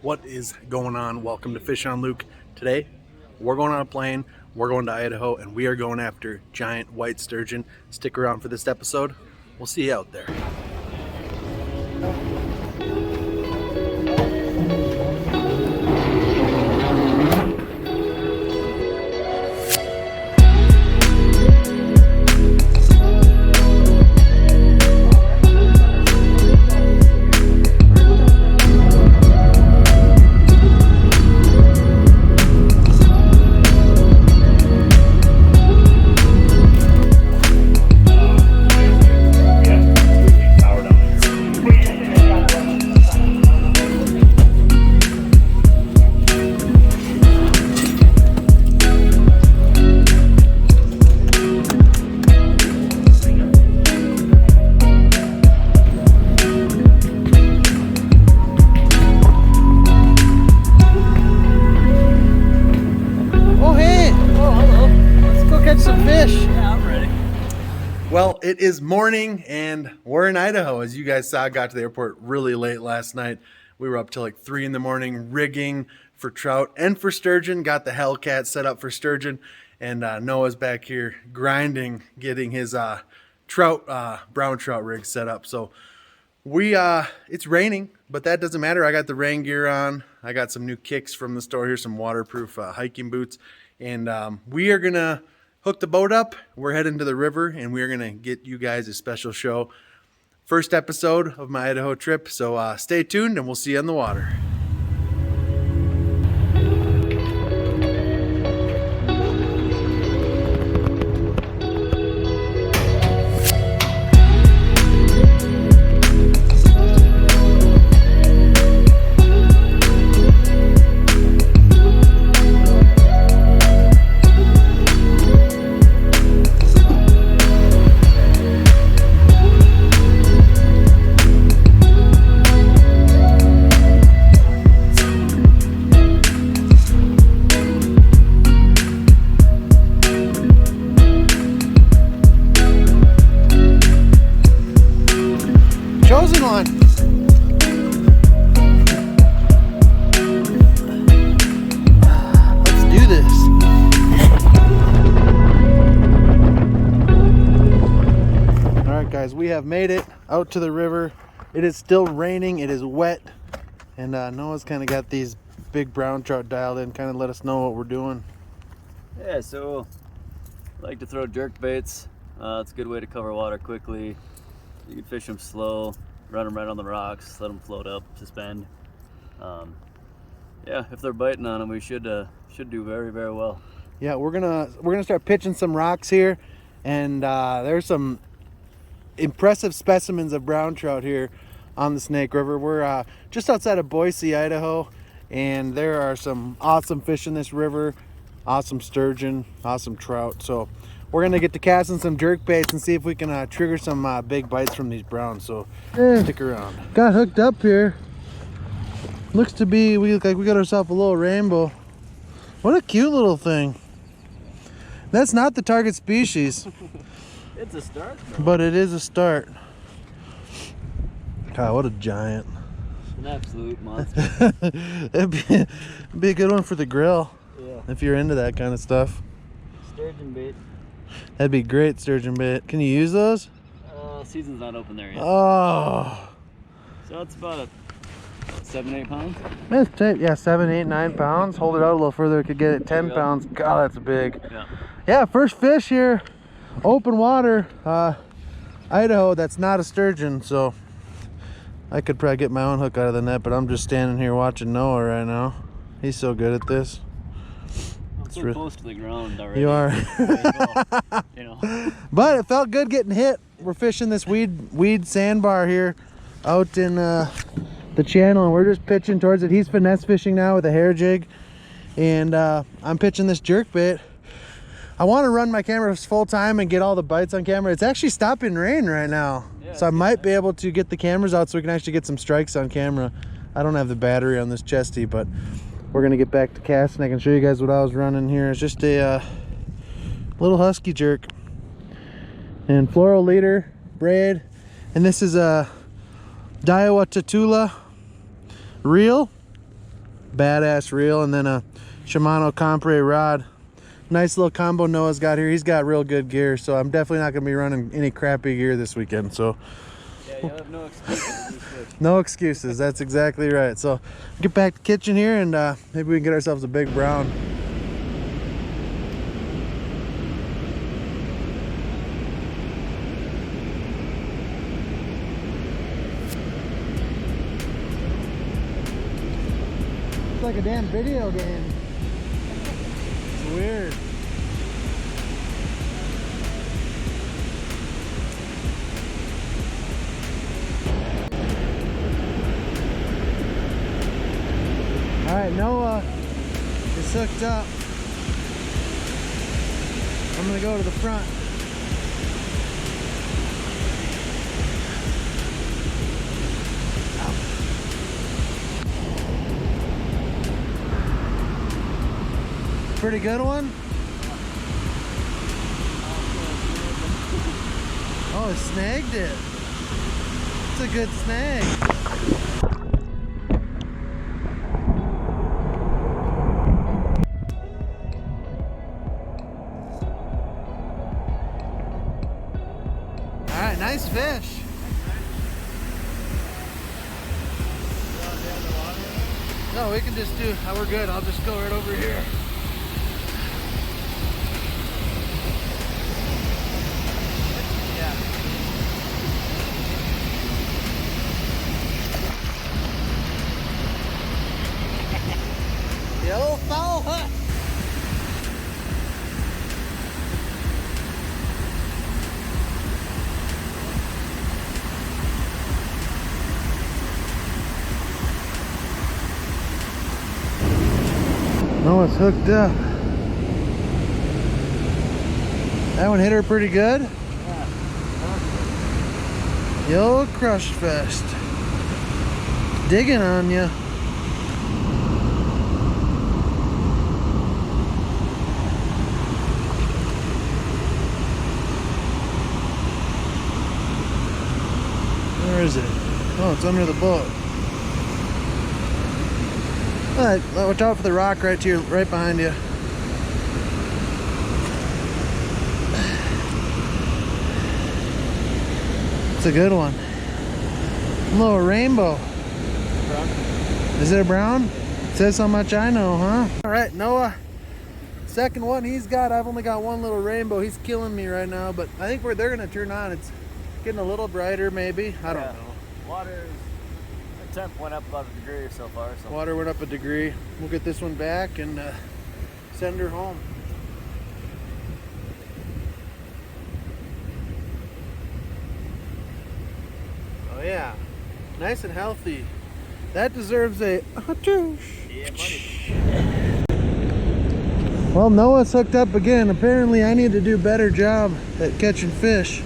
What is going on? Welcome to Fish on Luke. Today we're going on a plane, we're going to Idaho, and we are going after giant white sturgeon. Stick around for this episode. We'll see you out there. Well, it is morning and we're in Idaho. As you guys saw, I got to the airport really late last night. We were up till like 3 in the morning rigging for trout and for sturgeon. Got the Hellcat set up for sturgeon, and Noah's back here grinding, getting his brown trout rig set up. So it's raining, but that doesn't matter. I got the rain gear on. I got some new kicks from the store here, some waterproof hiking boots, and we are gonna hook the boat up. We're heading to the river, and we're gonna get you guys a special show. First episode of my Idaho trip, so stay tuned and we'll see you on the water. Chosen one. Let's do this. All right, guys, we have made it out to the river. It is still raining. It is wet, and Noah's kind of got these big brown trout dialed in. Kind of let us know what we're doing. Yeah, so I like to throw jerk baits. It's a good way to cover water quickly. You can fish them slow, run them right on the rocks, let them float up, suspend. Yeah, if they're biting on them, we should do very, very well. Yeah, we're gonna start pitching some rocks here, and there's some impressive specimens of brown trout here on the Snake River. We're just outside of Boise, Idaho, and there are some awesome fish in this river, awesome sturgeon, awesome trout. So we're gonna get to casting some jerk baits and see if we can trigger some big bites from these browns. So stick around. Got hooked up here. Looks to be, we look like we got ourselves a little rainbow. What a cute little thing. That's not the target species. It's a start, though. But it is a start. God, what a giant. An absolute monster. It'd be a good one for the grill. Yeah. If you're into that kind of stuff. Sturgeon bait. That'd be great, sturgeon bait. Can you use those? Season's not open there yet. Oh. So it's about 7-8 pounds. It's tight. Yeah, 7, 8, 9 pounds. Hold it out a little further. Could get it 10 pounds. God, that's big. Yeah. Yeah, first fish here. Open water. Idaho, that's not a sturgeon, so I could probably get my own hook out of the net, but I'm just standing here watching Noah right now. He's so good at this. I'm so close to the ground already. You are. You know. But it felt good getting hit. We're fishing this weed sandbar here out in the channel, and we're just pitching towards it. He's finesse fishing now with a hair jig, and I'm pitching this jerk bait. I want to run my camera full time and get all the bites on camera. It's actually stopping rain right now, yeah, so I might be able to get the cameras out so we can actually get some strikes on camera. I don't have the battery on this chesty, but we're gonna get back to casting. I can show you guys what I was running here. It's just a little husky jerk and floral leader braid, and this is a Daiwa Tatula reel. badass reel, and then a Shimano Compre rod. Nice little combo Noah's got here. He's got real good gear, so I'm definitely not going to be running any crappy gear this weekend. So Yeah, you'll have no excuses. no excuses. That's exactly right. So get back to the kitchen here, and maybe we can get ourselves a big brown. It's like a damn video game. It's weird. All right, Noah is hooked up. I'm gonna go to the front. Pretty good one. Oh, it snagged it. It's a good snag. All right, nice fish. No, we can just do, we're good. I'll just go right over here. Yellow foul hook. No, it's hooked up. That one hit her pretty good. Yeah. Yellow Crush Fest. Digging on you. Where is it? Oh, it's under the boat. All right, watch out for the rock right behind you. It's a good one. A little rainbow. Brown. Is it a brown? Says how much I know, huh? All right, Noah. Second one he's got. I've only got one little rainbow. He's killing me right now, but I think they're gonna turn on. It's getting a little brighter, maybe. I don't know. Water's, the temp went up about a degree so far. So. Water went up a degree. We'll get this one back and send her home. Oh yeah, nice and healthy. That deserves a douche. Yeah, buddy. Well, Noah's hooked up again. Apparently I need to do a better job at catching fish.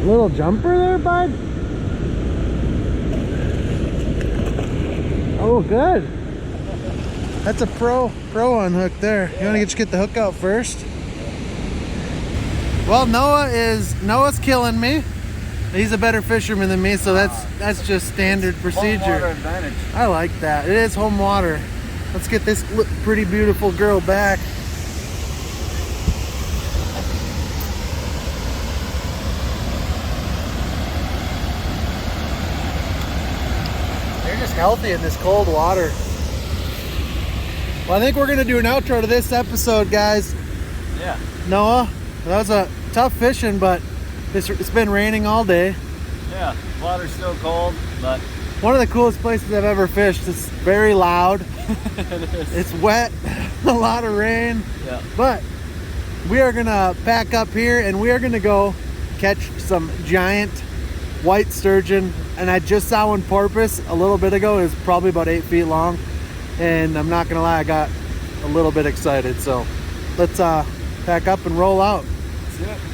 Little jumper there, bud. Oh, good. That's a pro unhook there. You want to get the hook out first? Well, Noah's killing me. He's a better fisherman than me, so that's just standard procedure. Home water advantage. I like that. It is home water. Let's get this pretty beautiful girl back. They're just healthy in this cold water. Well, I think we're gonna do an outro to this episode, guys. Yeah. Noah, that was a tough fishing, but it's been raining all day. Yeah. Water's still cold, but One of the coolest places I've ever fished. It's very loud. it is. It's wet, a lot of rain. Yeah. But we are gonna pack up here and we are gonna go catch some giant white sturgeon. And I just saw one porpoise a little bit ago. It was probably about 8 feet long. And I'm not gonna lie, I got a little bit excited. So let's pack up and roll out. That's it.